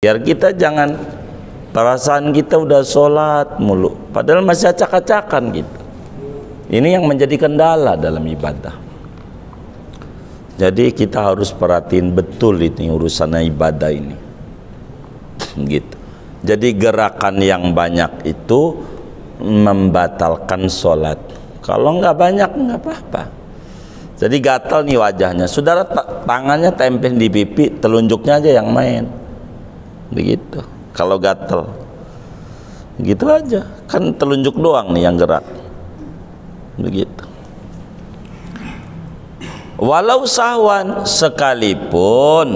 Biar kita jangan perasaan kita udah sholat mulu, padahal masih acak-acakan gitu. Ini yang menjadi kendala dalam ibadah. Jadi kita harus perhatiin betul ini urusan ibadah ini, gitu. Jadi gerakan yang banyak itu membatalkan sholat. Kalau nggak banyak nggak apa-apa. Jadi gatal nih wajahnya, saudara, tangannya tempel di pipi, telunjuknya aja yang main, begitu. Kalau gatal, gitu aja, kan telunjuk doang nih yang gerak, begitu. Walau sahwan, sekalipun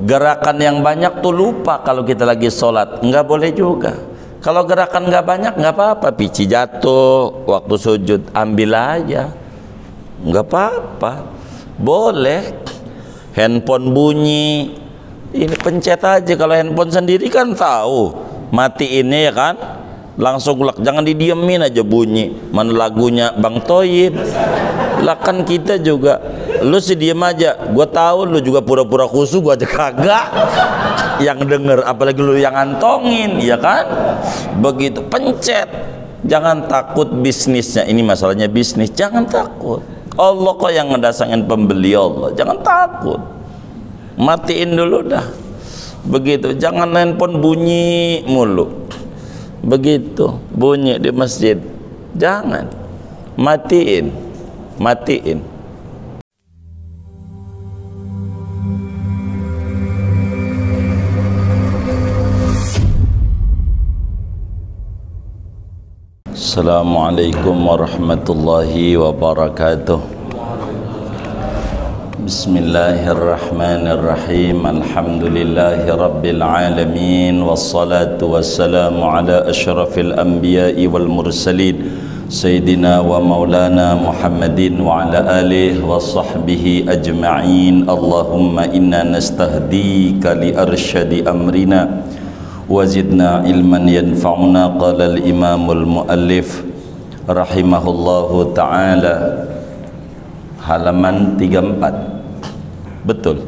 gerakan yang banyak tuh lupa kalau kita lagi sholat, nggak boleh juga. Kalau gerakan nggak banyak nggak apa-apa, pici jatuh waktu sujud ambil aja, nggak apa-apa, boleh. Handphone bunyi, ini pencet aja. Kalau handphone sendiri kan tahu matiin ya kan, langsung jangan didiemin aja bunyi. Mana lagunya Bang Toyib lah, kan kita juga, lu sih diem aja, gua tahu lu juga pura-pura khusyuk, gua aja kagak yang denger, apalagi lu yang ngantongin, ya kan? Begitu, pencet. Jangan takut bisnisnya, ini masalahnya bisnis, jangan takut. Allah kok yang ngedasangin pembeli, Allah, jangan takut. Matiin dulu dah, begitu. Jangan handphone bunyi mulu, begitu, bunyi di masjid, jangan, matiin. Assalamualaikum warahmatullahi wabarakatuh. Bismillahirrahmanirrahim. Alhamdulillahi rabbil alamin, wassalatu wassalamu ala asyrafil anbiya'i wal mursalin, Sayyidina wa maulana Muhammadin wa ala alihi wa sahbihi ajma'in. Allahumma inna nastahdika li arsyadi amrina wa zidna ilman yanfa'una. Qala al-imamul muallif rahimahullahu ta'ala, halaman 34, betul,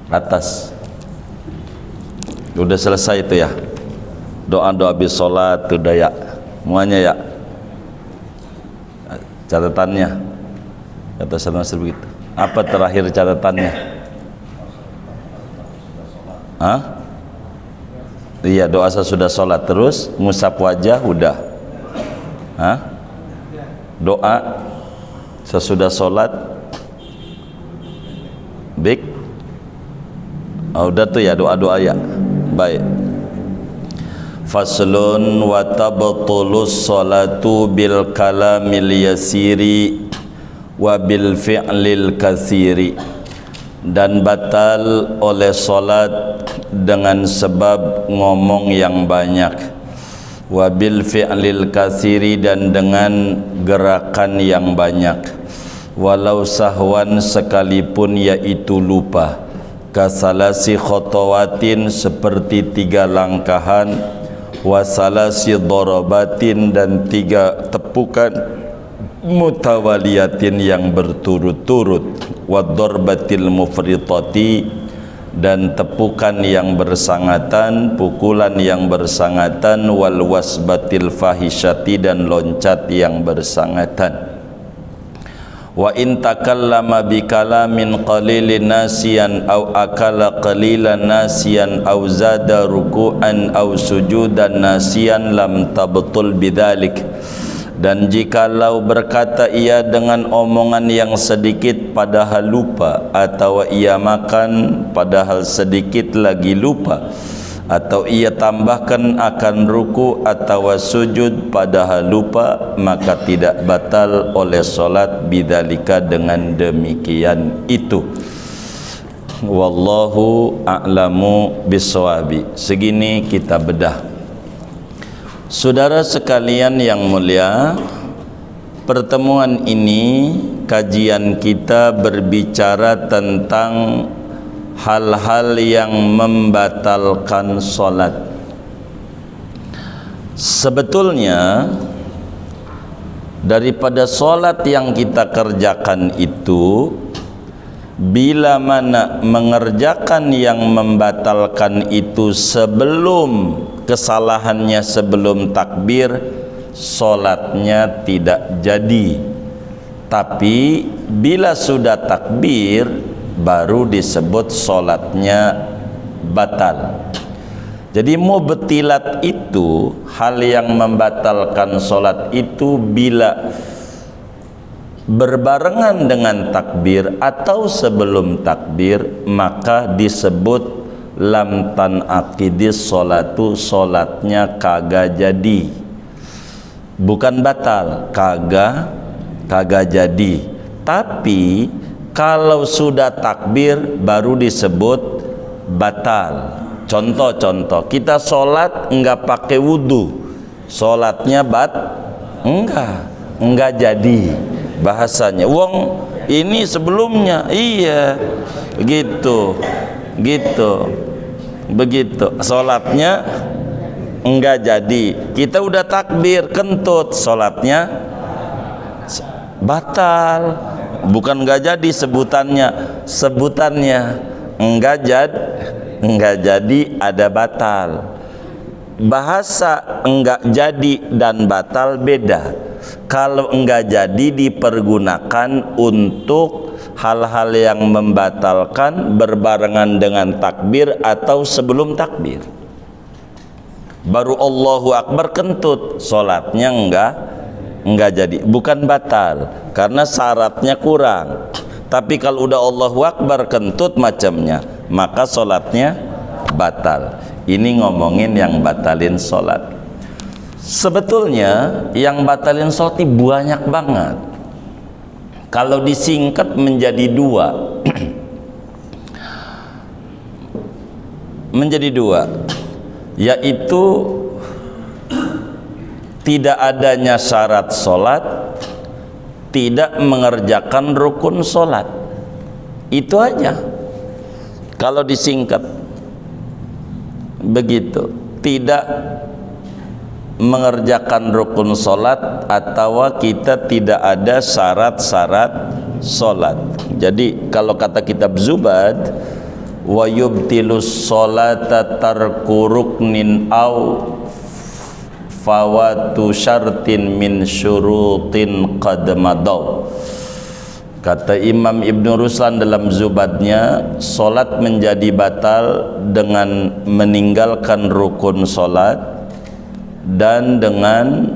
atas. Udah selesai itu ya, doa-doa habis sholat udah ya, semuanya ya, catatannya kata Ustaz begitu. Apa terakhir catatannya? Hah? Iya, doa sesudah sholat, terus ngusap wajah udah. Hah? Doa sesudah sholat, baik. Oh, udah tuh ya doa-doa ya, baik. Faslun wa tabtulus salatu bil kalamil yasiri wa bil fi'lil katsiri, dan batal oleh salat dengan sebab ngomong yang banyak, wa bil fi'lil katsiri, dan dengan gerakan yang banyak, walau sahwan, sekalipun yaitu lupa, kasalasi khotowatin, seperti 3 langkahan, wasalasi dorobatin, dan 3 tepukan, mutawaliyatin, yang berturut-turut, wadorbatil mufritati, dan tepukan yang bersangatan, pukulan yang bersangatan, wal wasbatil fahisyati, dan loncat yang bersangatan. Wa in takallama bi kalamin qalilin nasiyan aw akala qalilan nasiyan aw zada ruku'an aw sujudan nasiyan lam tabtul bidzalik. Dan jikalau berkata ia dengan omongan yang sedikit padahal lupa, atau ia makan padahal sedikit lagi lupa, atau ia tambahkan akan ruku atau sujud padahal lupa, maka tidak batal oleh solat bidzalika, dengan demikian itu. Wallahu a'lamu bissawabi. Segini kita bedah. Saudara sekalian yang mulia, pertemuan ini kajian kita berbicara tentang hal-hal yang membatalkan sholat. Sebetulnya daripada sholat yang kita kerjakan itu, bila mana mengerjakan yang membatalkan itu sebelum kesalahannya sebelum takbir, solatnya tidak jadi. Tapi bila sudah takbir baru disebut solatnya batal. Jadi mubtilat itu, hal yang membatalkan solat itu bila berbarengan dengan takbir atau sebelum takbir, maka disebut lam tanaqidis sholatu, solatnya kagak jadi, bukan batal, kagak jadi. Tapi kalau sudah takbir baru disebut batal. Contoh-contoh, kita sholat enggak pakai wudhu, sholatnya enggak jadi bahasanya. Wong ini sebelumnya, iya, gitu, begitu. Sholatnya enggak jadi. Kita udah takbir, kentut, sholatnya batal. Bukan enggak jadi sebutannya enggak jadi, ada batal. Bahasa enggak jadi dan batal beda. Kalau enggak jadi dipergunakan untuk hal-hal yang membatalkan berbarengan dengan takbir atau sebelum takbir. Baru Allahu Akbar kentut, sholatnya enggak jadi, bukan batal karena syaratnya kurang. Tapi kalau udah Allahu Akbar kentut macamnya, maka sholatnya batal. Ini ngomongin yang batalin sholat. Sebetulnya yang batalin sholat ini banyak banget. Kalau disingkat menjadi dua, yaitu tidak adanya syarat sholat, tidak mengerjakan rukun sholat. Itu aja kalau disingkat begitu. Tidak mengerjakan rukun sholat atau kita tidak ada syarat-syarat sholat. Jadi kalau kata kitab Zubad, wa yubtilus sholata tarku ruknin au fawatu syartin min syurutin qad madaw. Kata Imam Ibn Ruslan dalam Zubadnya, solat menjadi batal dengan meninggalkan rukun solat dan dengan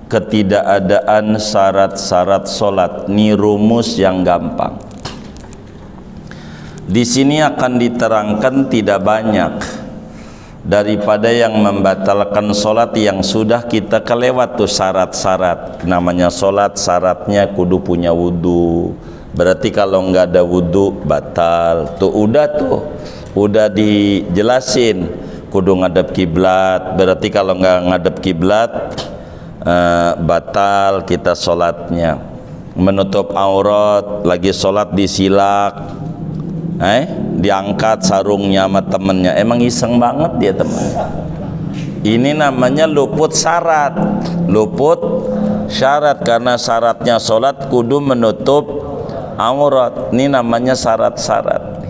ketidakadaan syarat-syarat solat. Ini rumus yang gampang. Di sini akan diterangkan tidak banyak daripada yang membatalkan solat yang sudah kita kelewat tuh syarat-syarat. Namanya solat syaratnya kudu punya wudhu, berarti kalau nggak ada wudhu batal. Tuh udah dijelasin. Kudu ngadep kiblat, berarti kalau nggak ngadep kiblat batal kita solatnya. Menutup aurat, lagi solat disilak, diangkat sarungnya sama temennya, emang iseng banget dia temen. Ini namanya luput syarat karena syaratnya sholat kudu menutup aurat. Ini namanya syarat-syarat.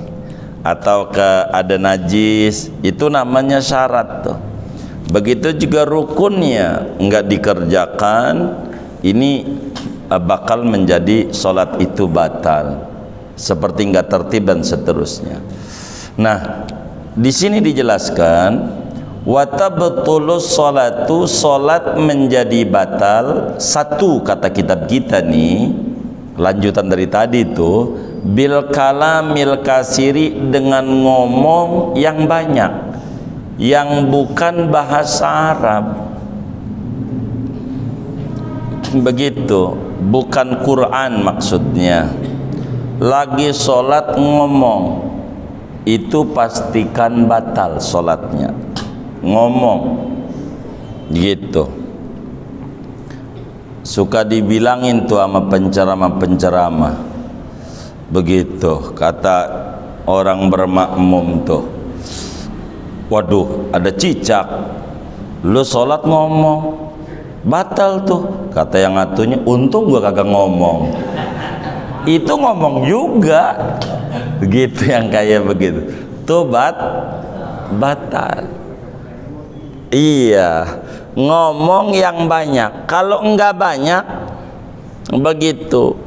Atau ada najis, itu namanya syarat tuh. Begitu juga rukunnya enggak dikerjakan, ini bakal menjadi sholat itu batal, seperti enggak tertib dan seterusnya. Nah, di sini dijelaskan wa tabtulus sholatu, sholat menjadi batal. Satu, kata kitab kita nih, lanjutan dari tadi itu, bil kalamil kasiri, dengan ngomong yang banyak, yang bukan bahasa Arab. Begitu, bukan Quran maksudnya. Lagi sholat ngomong, itu pastikan batal sholatnya. Ngomong gitu. Suka dibilangin tuh sama penceramah begitu, kata orang bermakmum tuh, waduh ada cicak, lu sholat ngomong batal tuh. Kata yang ngatunya, untung gua kagak ngomong. Itu ngomong juga, Gitu yang kayak begitu. Tobat batal. Iya, ngomong yang banyak. Kalau enggak banyak begitu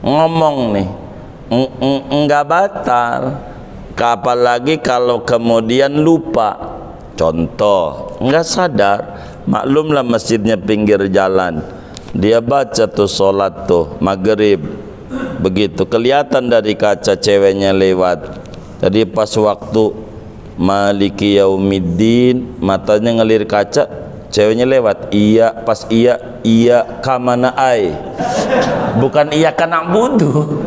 ngomong nih enggak batal. Apalagi kalau kemudian lupa. Contoh, enggak sadar, maklumlah masjidnya pinggir jalan, dia baca tuh sholat tuh maghrib, begitu kelihatan dari kaca ceweknya lewat. Tadi pas waktu Maliki Yaumiddin matanya ngelir kaca, ceweknya lewat. Iya, pas iya kamana ai, bukan iya kana budu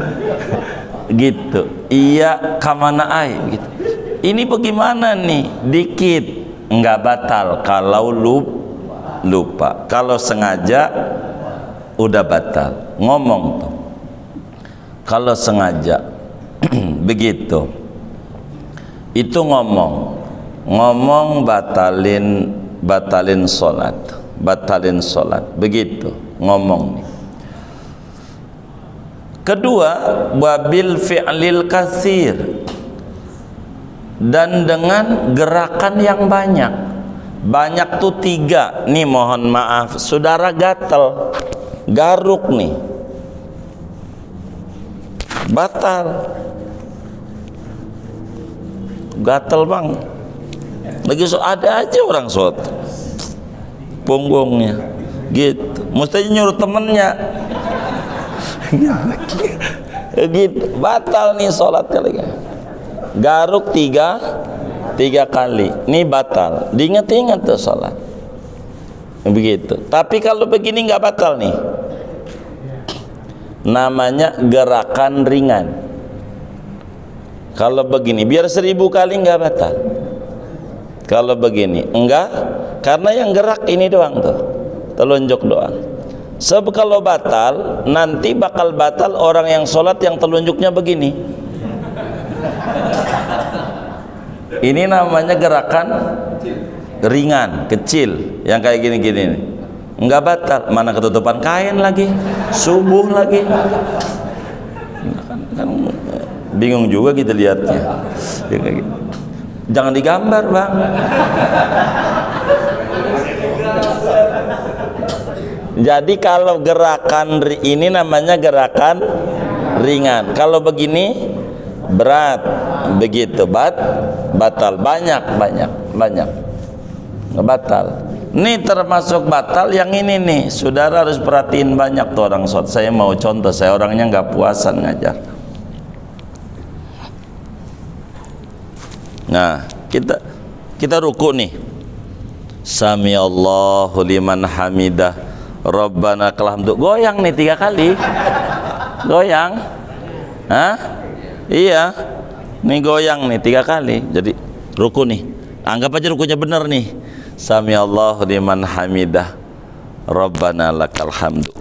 gitu, iya kamana ai gitu. Ini bagaimana nih? Dikit enggak batal kalau lupa. Kalau sengaja udah batal. Ngomong tuh. Kalau sengaja begitu. Itu ngomong batalin sholat. Batalin sholat. Begitu ngomong nih. Kedua, wabil fi'lil katsir, dan dengan gerakan yang banyak. Banyak tuh 3 nih, mohon maaf saudara, gatel garuk nih batal, gatel bang lagi. Ada aja orang sholat punggungnya gitu, mestinya nyuruh temennya gitu, batal nih sholat kali. Garuk 3 kali, ini batal. Diingat-ingat tuh sholat begitu. Tapi kalau begini nggak batal nih, namanya gerakan ringan. Kalau begini biar 1000 kali nggak batal. Kalau begini enggak, karena yang gerak ini doang tuh, telunjuk doang. Sebab kalau batal, nanti bakal batal orang yang sholat yang telunjuknya begini. Ini namanya gerakan ringan, kecil, yang kayak gini-gini nih. Enggak batal, mana ketutupan kain lagi, subuh lagi. Kan bingung juga kita lihatnya. Ya, kayak gitu. Jangan digambar, bang. Jadi kalau gerakan ini namanya gerakan ringan. Kalau begini berat, begitu batal. Banyak nggak batal. Ini termasuk batal yang ini nih, saudara harus perhatiin banyak tuh orang sholat. Saya mau contoh, saya orangnya nggak puasan ngajar. Nah, kita ruku nih, Sami Allahu liman hamidah, Rabbana lakal hamdu. Goyang nih 3 kali, goyang. Hah? Iya, nih goyang nih 3 kali. Jadi ruku nih, anggap aja rukunya bener nih. Sami Allahu liman hamidah, Rabbana lakal hamdu.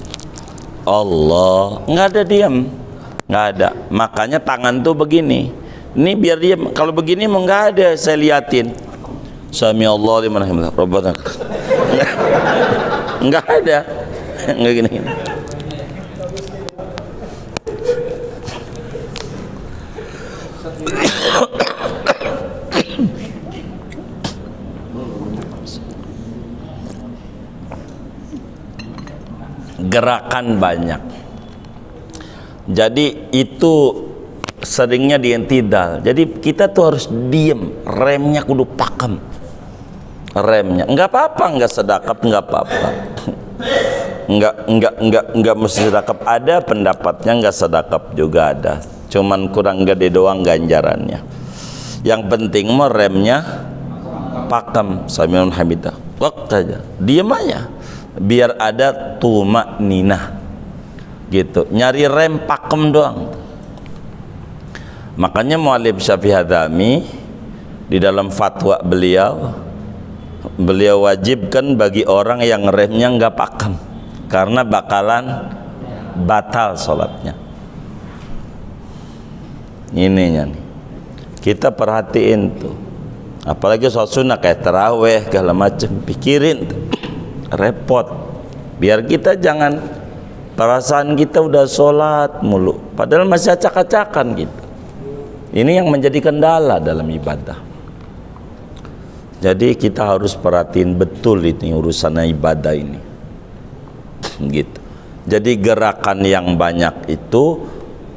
Allah, nggak ada diam, nggak ada. Makanya tangan tuh begini. Ini biar dia, kalau begini mau nggak ada, saya liatin. Sami Allahu liman hamidah, Rabbana. Nggak ada, nggak gini. Gerakan banyak. Jadi itu seringnya diintidal. Jadi kita tuh harus diem, remnya kudu pakem. Remnya enggak apa-apa, enggak sedekap, enggak apa-apa. Enggak mesti sedekap, ada pendapatnya enggak sedekap juga ada. Cuman kurang gede doang ganjarannya. Yang penting mah remnya pakem, Sami'un hamidah. Wak aja, diem aja. Biar ada tumak ninah gitu, nyari rem pakem doang. Makanya Mu'allif Syafi'i Hadzami di dalam fatwa beliau wajibkan bagi orang yang remnya nggak pakem, karena bakalan batal sholatnya. Ininya nih, kita perhatiin tuh, apalagi sholat sunnah kayak taraweh segala macem, pikirin tuh. Repot. Biar kita jangan perasaan kita udah sholat mulu, padahal masih acak-acakan gitu. Ini yang menjadi kendala dalam ibadah. Jadi kita harus perhatiin betul ini urusan ibadah ini. Gitu. Jadi gerakan yang banyak itu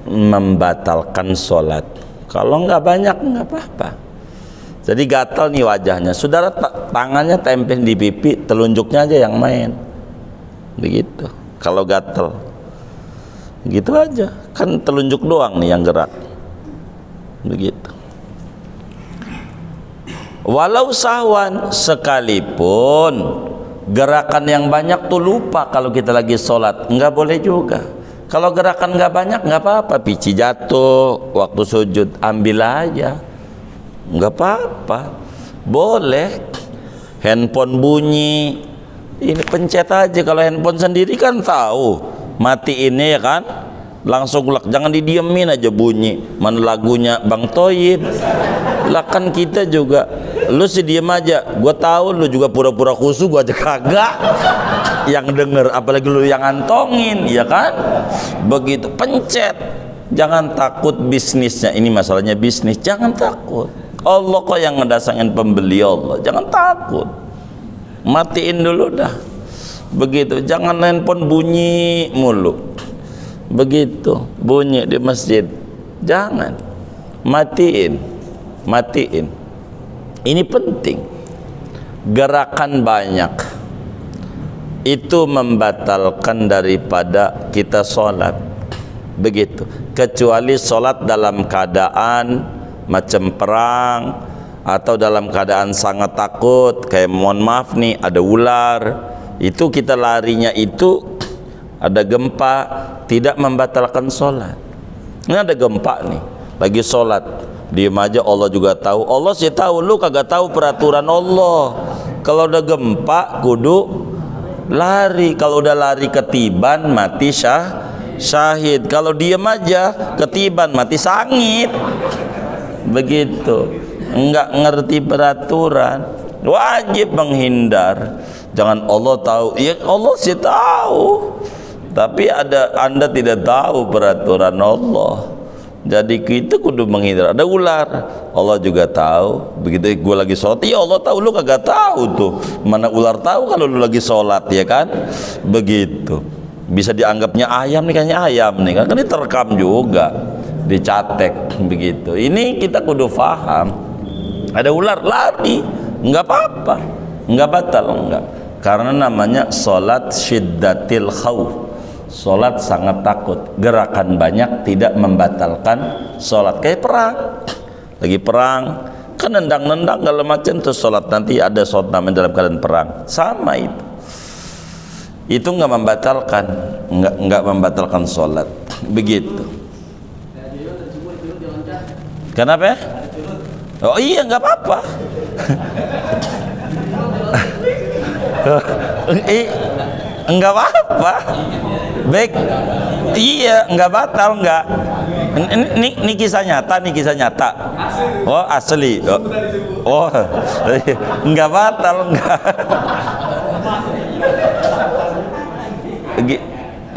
membatalkan sholat. Kalau nggak banyak nggak apa-apa. Jadi gatal nih wajahnya. Saudara tangannya tempel di pipi, telunjuknya aja yang main. Begitu. Kalau gatal, gitu aja. Kan telunjuk doang nih yang gerak. Begitu. Walau sahwan sekalipun gerakan yang banyak tuh lupa kalau kita lagi sholat, nggak boleh juga. Kalau gerakan nggak banyak nggak apa-apa, pici jatuh waktu sujud ambil aja, nggak apa-apa, boleh. Handphone bunyi, ini pencet aja. Kalau handphone sendiri kan tahu matiin ya kan, langsung jangan didiemin aja bunyi. Mana lagunya Bang Toyib lah, kan kita juga, lu sih diem aja, gua tahu lu juga pura-pura khusyuk, gua aja kagak yang denger, apalagi lu yang antongin, ya kan? Begitu, pencet. Jangan takut bisnisnya, ini masalahnya bisnis, jangan takut. Allah kok yang ngedasangin pembeli, Allah, jangan takut. Matiin dulu dah. Begitu, jangan handphone bunyi mulu. Begitu, bunyi di masjid, jangan, matiin. Ini penting. Gerakan banyak itu membatalkan daripada kita sholat. Begitu, kecuali sholat dalam keadaan macam perang atau dalam keadaan sangat takut, kayak mohon maaf nih ada ular, itu kita larinya itu ada gempa, tidak membatalkan sholat. Ini ada gempa nih, lagi sholat, diem aja, Allah juga tahu. Allah sih tahu, lu kagak tahu peraturan Allah. Kalau udah gempa kudu lari. Kalau udah lari ketiban mati syahid. Kalau diem aja ketiban mati sangit. Begitu, enggak ngerti peraturan, wajib menghindar. Jangan Allah tahu, ya Allah sih tahu, tapi Anda tidak tahu peraturan Allah. Jadi kita kudu menghindar. Ada ular, Allah juga tahu. Begitu gue lagi sholat, ya Allah tahu, lu kagak tahu tuh. Mana ular tahu kalau lu lagi sholat, ya kan? Begitu. Bisa dianggapnya ayam nih, kayaknya ayam nih kan? Kan ini terekam juga, dicatek. Begitu. Ini kita kudu faham. Ada ular, lari, nggak apa-apa, nggak batal, nggak. Karena namanya sholat syiddatil khawf, sholat sangat takut. Gerakan banyak tidak membatalkan sholat. Kayak perang, lagi perang kan nendang-nendang kalau macam tuh sholat, nanti ada sholat namanya dalam keadaan perang, sama itu nggak membatalkan, nggak membatalkan sholat. Begitu. Kenapa? Oh iya, nggak apa-apa. Enggak apa-apa. Baik. Iya, enggak batal, enggak. Ini kisah nyata, Oh, asli. Oh. Enggak batal, enggak.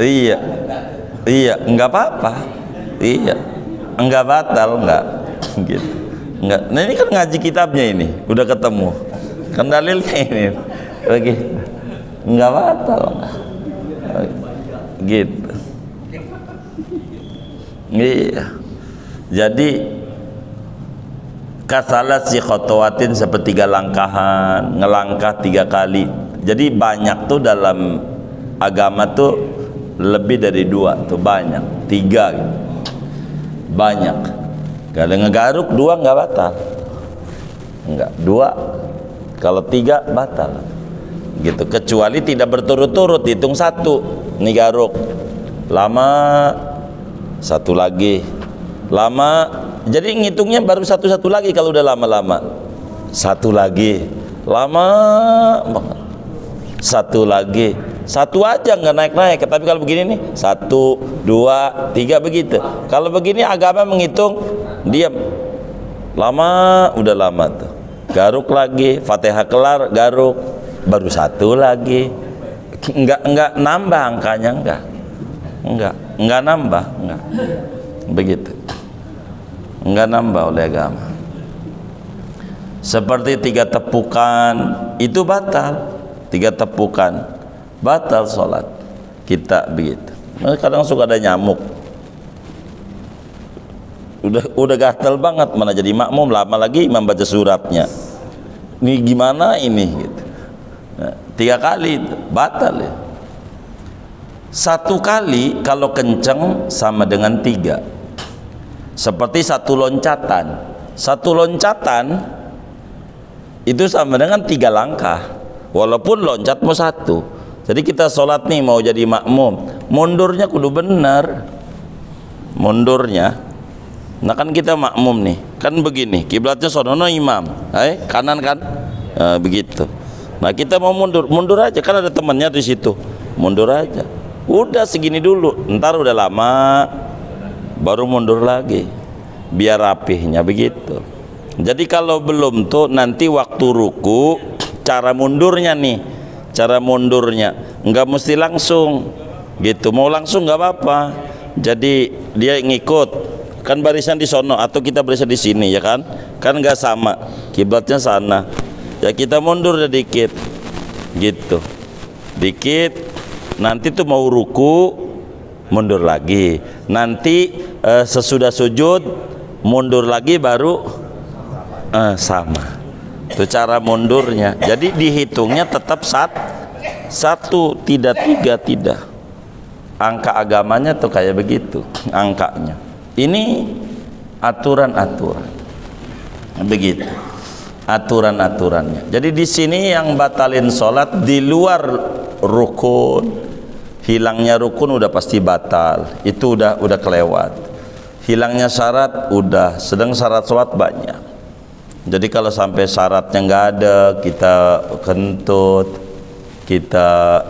Iya. Iya, enggak apa-apa. Iya. Enggak batal, enggak. Gitu. Enggak. Nah, ini kan ngaji kitabnya ini, udah ketemu. Kan dalilnya ini. Oke, nggak batal, gitu. Iya. Jadi kasalah si khotowatin sepertiga langkahan, ngelangkah 3 kali. Jadi banyak tuh dalam agama tuh lebih dari 2 tuh, banyak 3 gitu. Banyak. Kalau ngegaruk 2 nggak batal, nggak 2. Kalau 3 batal. Gitu, kecuali tidak berturut-turut, hitung 1 nih garuk, lama 1 lagi, lama, jadi ngitungnya baru 1 lagi. Kalau udah lama-lama 1 lagi, lama banget 1 lagi, 1 aja nggak naik-naik. Tapi kalau begini nih 1, 2, 3 begitu. Kalau begini agama menghitung diam, lama, udah lama tuh, garuk lagi, Fatihah kelar, garuk, baru 1 lagi. Enggak nambah angkanya, enggak nambah, enggak. Begitu. enggak nambah oleh agama. Seperti 3 tepukan itu batal, 3 tepukan batal sholat kita begitu. Kadang suka ada nyamuk, udah gatal banget, mana jadi makmum, lama lagi imam baca suratnya, ini gimana ini gitu. Nah, 3 kali itu batal ya. 1 kali kalau kenceng sama dengan 3, seperti 1 loncatan. 1 loncatan itu sama dengan 3 langkah, walaupun loncat mau 1. Jadi kita sholat nih mau jadi makmum, mundurnya kudu benar, mundurnya. Nah kan kita makmum nih, kan begini, kiblatnya sonono imam, kanan kan, begitu. Nah kita mau mundur aja, kan ada temannya di situ, mundur aja. Udah segini dulu, ntar udah lama baru mundur lagi, biar rapihnya begitu. Jadi kalau belum tuh nanti waktu ruku, cara mundurnya nih, cara mundurnya nggak mesti langsung gitu, mau langsung nggak apa-apa. Jadi dia ngikut, kan barisan di sono atau kita barisan di sini ya kan nggak sama, kiblatnya sana ya, kita mundur sedikit gitu, dikit. Nanti tuh mau ruku mundur lagi, nanti sesudah sujud mundur lagi baru sama. Itu cara mundurnya. Jadi dihitungnya tetap 1, tidak 3, tidak. Angka agamanya tuh kayak begitu angkanya. Ini aturan-aturan begitu, aturan-aturannya. Jadi di sini yang batalin sholat di luar rukun, hilangnya rukun udah pasti batal, itu udah kelewat. Hilangnya syarat udah, sedang syarat sholat banyak. Jadi kalau sampai syaratnya nggak ada, kita kentut, kita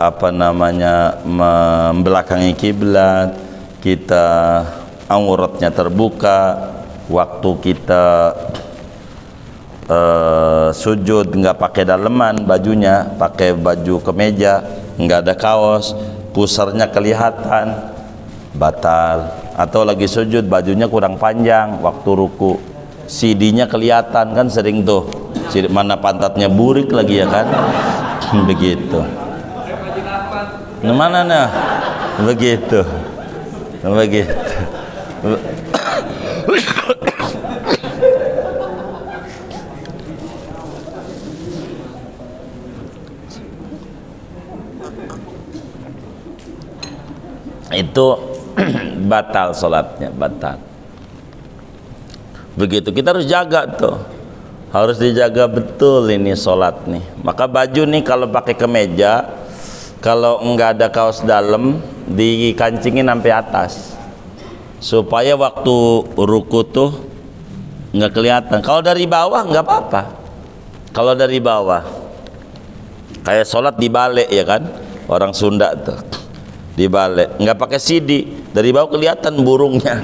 membelakangi kiblat, kita auratnya terbuka, waktu kita sujud nggak pakai daleman bajunya, pakai baju kemeja, nggak ada kaos, pusarnya kelihatan, batal. Atau lagi sujud bajunya kurang panjang, waktu ruku CD-nya kelihatan, kan sering tuh, mana pantatnya burik lagi ya kan, begitu. Mana nah, begitu. Itu batal sholatnya, batal. Begitu, kita harus jaga tuh, harus dijaga betul ini sholat nih. Maka baju nih kalau pakai kemeja, kalau enggak ada kaos dalam, dikancingin sampai atas supaya waktu ruku tuh nggak kelihatan. Kalau dari bawah nggak apa-apa, kalau dari bawah kayak sholat di balik ya kan, orang Sunda tuh di balik, nggak pakai CD, dari bawah kelihatan burungnya.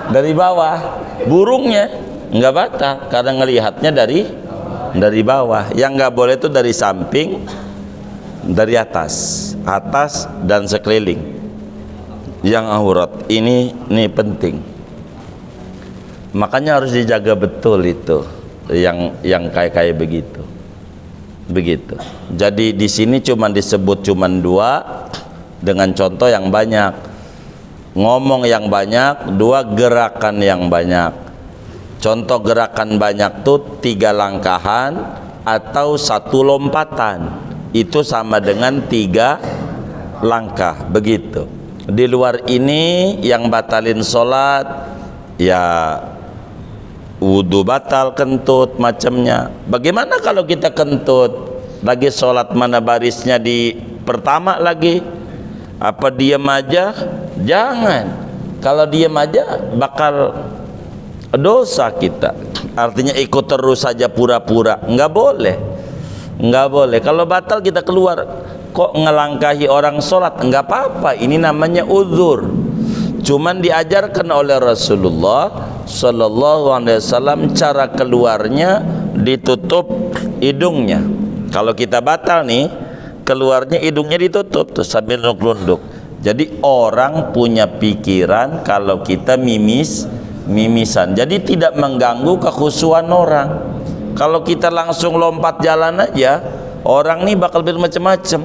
Dari bawah burungnya nggak batal karena ngelihatnya dari bawah. Yang nggak boleh itu dari samping, dari atas dan sekeliling yang aurat. Ini penting, makanya harus dijaga betul itu yang kayak begitu. Jadi di sini cuma disebut 2 dengan contoh yang banyak, ngomong yang banyak, 2 gerakan yang banyak. Contoh gerakan banyak tuh 3 langkahan atau 1 lompatan, itu sama dengan 3 langkah begitu. Di luar ini yang batalin sholat ya wudhu batal, kentut macamnya. Bagaimana kalau kita kentut lagi sholat, mana barisnya di pertama lagi? Apa diam aja? Jangan. Kalau diam aja bakal dosa kita. Artinya ikut terus saja pura-pura, nggak boleh. Kalau batal kita keluar, kok ngelangkahi orang sholat, nggak apa-apa, ini namanya uzur. Cuman diajarkan oleh Rasulullah Sallallahu Alaihi Wasallam cara keluarnya ditutup hidungnya. Kalau kita batal nih, keluarnya hidungnya ditutup tuh sambil nunduk. Jadi orang punya pikiran kalau kita mimisan. Jadi tidak mengganggu kekhusyuan orang. Kalau kita langsung lompat jalan aja, orang nih bakal bermacam-macam.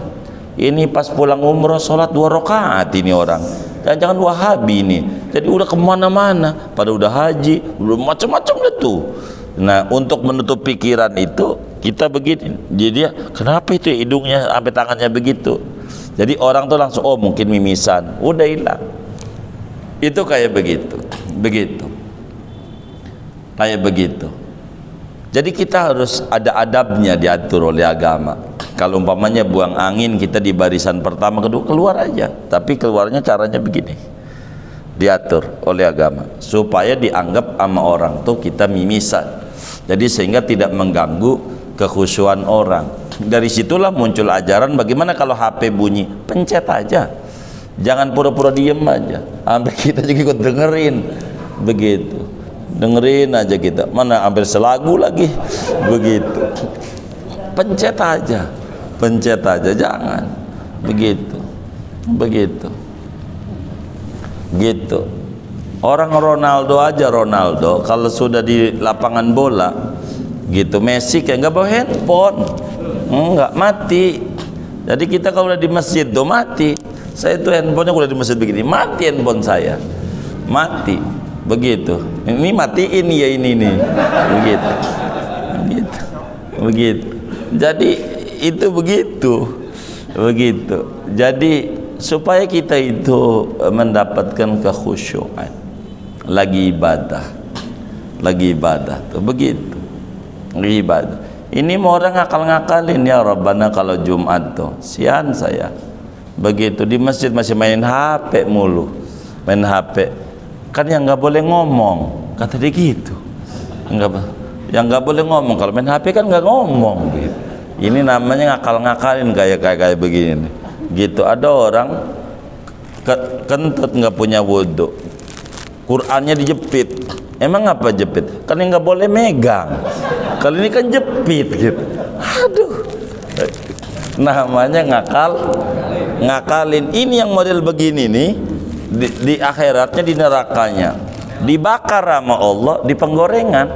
Ini pas pulang umroh sholat 2 rakaat ini orang. Jangan Wahabi ini. Jadi udah kemana-mana. Pada udah haji, udah macam-macam itu. Nah, untuk menutup pikiran itu kita begini. Jadi dia, kenapa itu hidungnya sampai tangannya begitu? Jadi orang tuh langsung, oh mungkin mimisan. Udah hilang. Itu kayak begitu. Begitu. Kayak begitu. Jadi kita harus ada adabnya, diatur oleh agama. Kalau umpamanya buang angin, kita di barisan pertama, kedua, keluar aja. Tapi keluarnya caranya begini, diatur oleh agama supaya dianggap sama orang tuh kita mimisan. Jadi sehingga tidak mengganggu kekhusyuan orang. Dari situlah muncul ajaran bagaimana kalau HP bunyi, pencet aja, jangan pura-pura diem aja sampai kita juga ikut dengerin. Begitu, dengerin aja kita, mana hampir selagu lagi. Begitu, pencet aja, jangan begitu. Begitu gitu. Orang Ronaldo aja, Ronaldo kalau sudah di lapangan bola gitu, Messi kayak nggak bawa handphone, nggak, mati. Jadi kita kalau udah di masjid tuh mati. Saya tuh handphonenya udah di masjid begini, mati handphone saya, mati. Begitu, ini matiin ya ini nih. Begitu, begitu, begitu. Jadi itu begitu. Jadi supaya kita itu mendapatkan kekhusyuan, lagi ibadah tuh begitu, lagi ibadah. Ini mau orang ngakal-ngakalin, ya Rabbana kalau Jumat tuh sian saya begitu di masjid masih main HP mulu, main HP. Kan yang nggak boleh ngomong, kata dia gitu, yang nggak boleh ngomong. Kalau main HP kan nggak ngomong gitu. Ini namanya ngakal-ngakalin kayak begini gitu. Ada orang kentut nggak punya wudhu, Qurannya dijepit. Emang apa jepit? Kan nggak boleh megang. Kali ini kan jepit gitu. Aduh, namanya ngakalin. Ini yang model begini nih, di akhiratnya, di nerakanya dibakar sama Allah, di penggorengan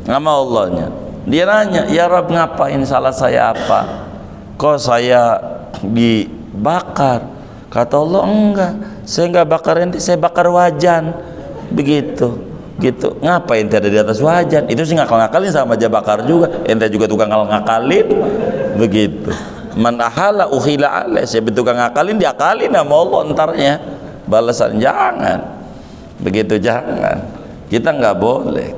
sama Allahnya. Dia nanya, ya Rabb, ngapain, salah saya apa? Kok saya dibakar? Kata Allah, enggak, saya enggak bakar ente, saya bakar wajan. Begitu, gitu. Ngapain ente ada di atas wajan? Itu sih ngakal-ngakalin, sama aja bakar juga. Ente juga tukang ngakalin. Begitu. Man ahala uhila alaih. Saya tukang ngakalin, diakalin sama Allah entarnya. Balasan, jangan. Begitu, jangan. Kita enggak boleh.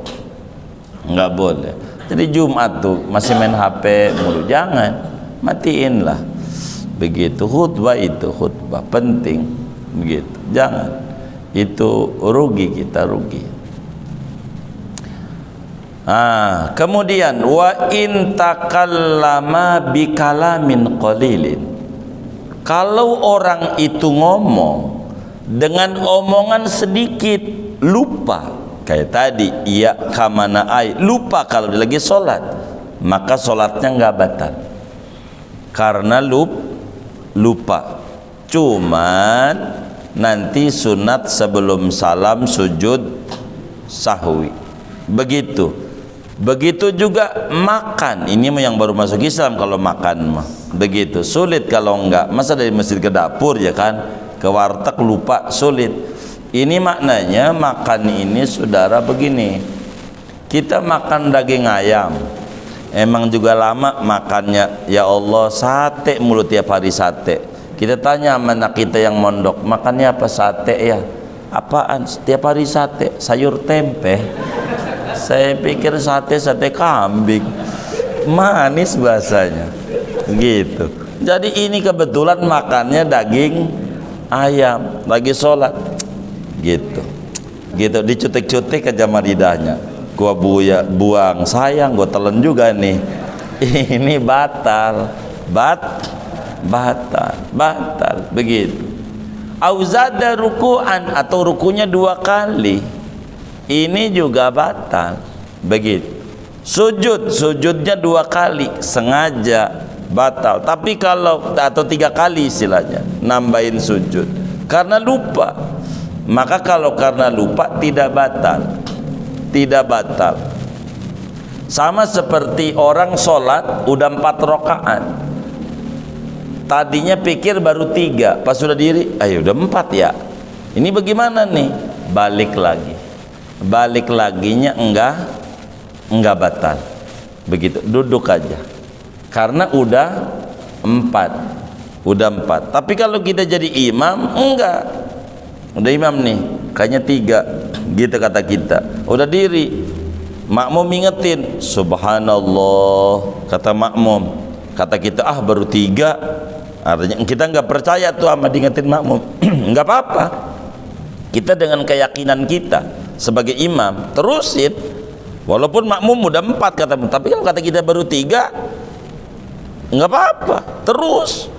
Enggak boleh. Jadi Jumat tuh masih main HP mulu, jangan, matiin lah. Begitu, khutbah itu khutbah penting, begitu, jangan. Itu rugi, kita rugi. Kemudian wa in takallama bikalamin qalilin. Kalau orang itu ngomong dengan omongan sedikit, lupa. Kayak tadi, iya kamana ai, lupa kalau dia lagi sholat, maka sholatnya nggak batal karena lupa. Cuman nanti sunat sebelum salam sujud sahwi. Begitu juga makan. Ini yang baru masuk Islam kalau makan mah begitu, sulit kalau enggak. Masa dari masjid ke dapur ya kan, ke warteg lupa, sulit. Ini maknanya makan ini, saudara, begini. Kita makan daging ayam, emang juga lama makannya, ya Allah, sate mulu tiap hari sate. Kita tanya sama anak kita yang mondok, makannya apa? Sate ya. Apaan? Setiap hari sate, sayur tempe. Saya pikir sate kambing, manis bahasanya gitu. Jadi ini kebetulan makannya daging ayam, lagi sholat gitu, dicutik-cutik aja sama lidahnya. Gua buang, sayang, gua telan juga nih. Ini batal, begitu. Auzada ruku'an, atau rukunya 2 kali, ini juga batal, begitu. Sujudnya 2 kali sengaja, batal. Tapi kalau atau 3 kali istilahnya nambahin sujud karena lupa. Maka kalau karena lupa tidak batal, tidak batal. Sama seperti orang sholat udah 4 rakaat, tadinya pikir baru 3, pas sudah diri, ayo udah 4 ya. Ini bagaimana nih? Balik lagi. Balik laginya enggak batal. Begitu, duduk aja. Karena udah 4. Udah 4. Tapi kalau kita jadi imam, enggak. Udah imam nih, kayaknya 3. Gitu kata kita. Udah diri. Makmum ingetin, subhanallah, kata makmum. Kata kita, baru 3. Artinya kita nggak percaya tuh sama diingetin makmum. Nggak apa-apa, kita dengan keyakinan kita sebagai imam terusin, walaupun makmum udah 4 kata, tapi kan kata kita baru 3, nggak apa-apa, terus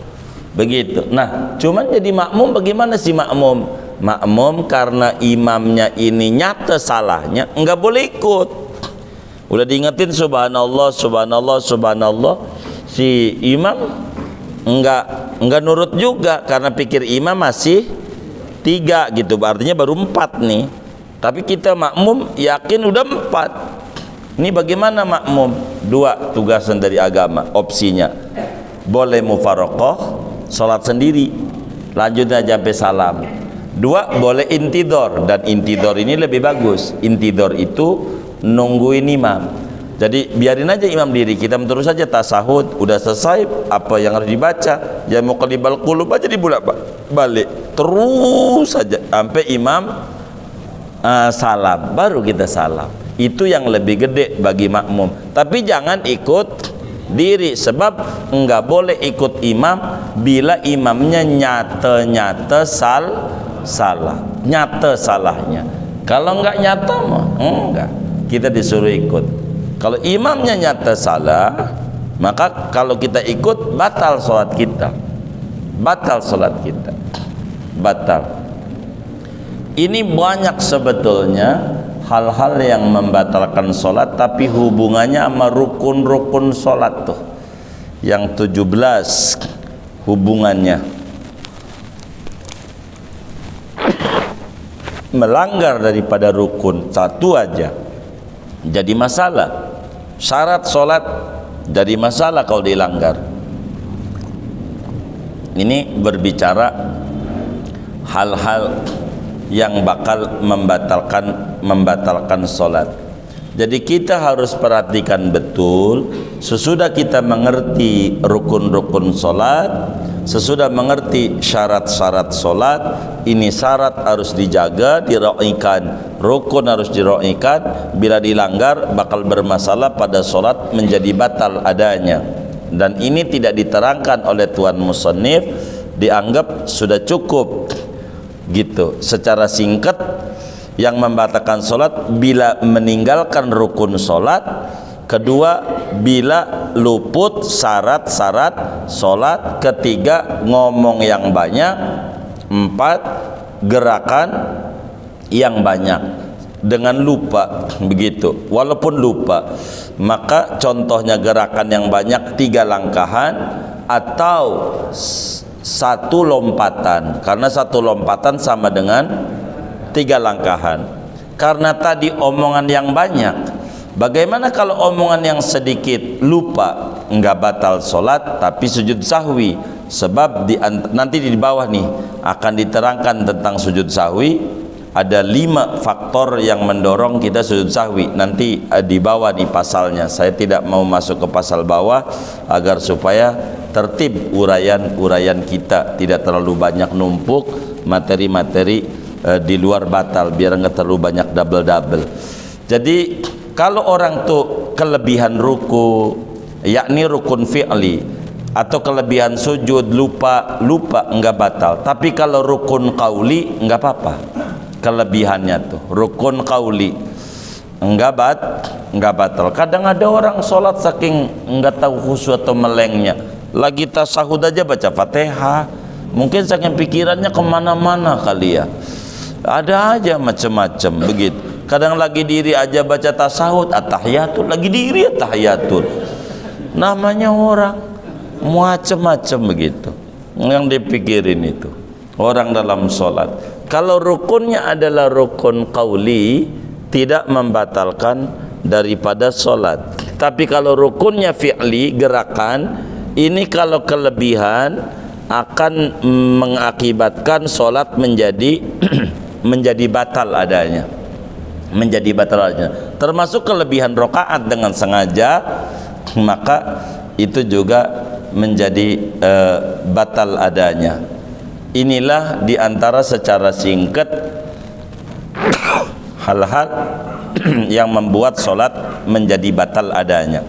begitu. Nah, cuman jadi makmum bagaimana sih makmum? Makmum karena imamnya ini nyata salahnya, nggak boleh ikut. Udah diingetin subhanallah, subhanallah, subhanallah, si imam enggak nurut juga karena pikir imam masih 3 gitu, artinya baru 4 nih. Tapi kita makmum yakin udah 4. Ini bagaimana makmum? 2 tugasan dari agama, opsinya. Boleh mufaraqah, sholat sendiri, lanjut aja sampai salam. 2, boleh intidor, dan intidor ini lebih bagus. Intidor itu nungguin imam. Jadi biarin aja imam diri, kita terus saja tasahud, udah selesai apa yang harus dibaca, ya muqallibal qulub aja dibulak balik terus saja sampai imam salam, baru kita salam. Itu yang lebih gede bagi makmum. Tapi jangan ikut diri, sebab enggak boleh ikut imam bila imamnya nyata salah, nyata salahnya. Kalau enggak nyata mah enggak, kita disuruh ikut. Kalau imamnya nyata salah, maka kalau kita ikut batal sholat kita, batal sholat kita, batal. Ini banyak sebetulnya hal-hal yang membatalkan sholat, tapi hubungannya sama rukun-rukun sholat tuh yang 17 hubungannya. Melanggar daripada rukun satu aja jadi masalah. Syarat sholat jadi masalah kalau dilanggar. Ini berbicara hal-hal yang bakal membatalkan sholat. Jadi kita harus perhatikan betul, sesudah kita mengerti rukun-rukun sholat, sesudah mengerti syarat-syarat sholat, ini syarat harus dijaga, diraihkan, rukun harus diraihkan. Bila dilanggar bakal bermasalah pada sholat, menjadi batal adanya. Dan ini tidak diterangkan oleh tuan musannif, dianggap sudah cukup gitu secara singkat. Yang membatalkan sholat bila meninggalkan rukun sholat, kedua bila luput syarat-syarat sholat, ketiga ngomong yang banyak, 4 gerakan yang banyak dengan lupa, begitu. Walaupun lupa, maka contohnya gerakan yang banyak 3 langkahan atau 1 lompatan, karena 1 lompatan sama dengan 3 langkahan. Karena tadi omongan yang banyak, bagaimana kalau omongan yang sedikit? Lupa, enggak batal sholat tapi sujud sahwi. Sebab nanti di bawah nih akan diterangkan tentang sujud sahwi. Ada 5 faktor yang mendorong kita sujud sahwi. Nanti di bawah nih pasalnya. Saya tidak mau masuk ke pasal bawah agar supaya tertib uraian kita, tidak terlalu banyak numpuk materi-materi di luar batal, biar nggak terlalu banyak double. Jadi kalau orang tuh kelebihan ruku, yakni rukun fi'li, atau kelebihan sujud, lupa enggak batal. Tapi kalau rukun qauli enggak apa-apa. Kelebihannya tuh rukun qauli enggak batal. Kadang ada orang sholat saking enggak tahu khusyuk atau melengnya, lagi tasahud aja baca Fatihah, mungkin saking pikirannya kemana-mana kali ya. Ada aja macam-macam begitu. Kadang lagi diri aja baca tasahud, at-tahiyatul, lagi diri at-tahiyatul. Namanya orang macam-macam begitu yang dipikirin itu orang dalam sholat. Kalau rukunnya adalah rukun qauli, tidak membatalkan daripada solat. Tapi kalau rukunnya fi'li, gerakan, ini kalau kelebihan akan mengakibatkan solat menjadi menjadi batal adanya, menjadi batal adanya. Termasuk kelebihan rokaat dengan sengaja, maka itu juga menjadi batal adanya. Inilah diantara secara singkat hal-hal yang membuat solat menjadi batal adanya.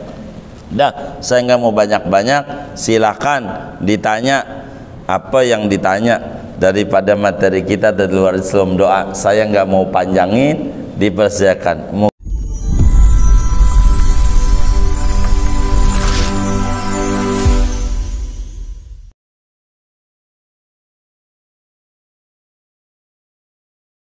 Dah, saya nggak mau banyak-banyak, silakan ditanya apa yang ditanya daripada materi kita dari luar Islam doa. Saya nggak mau panjangin, dipersilakan.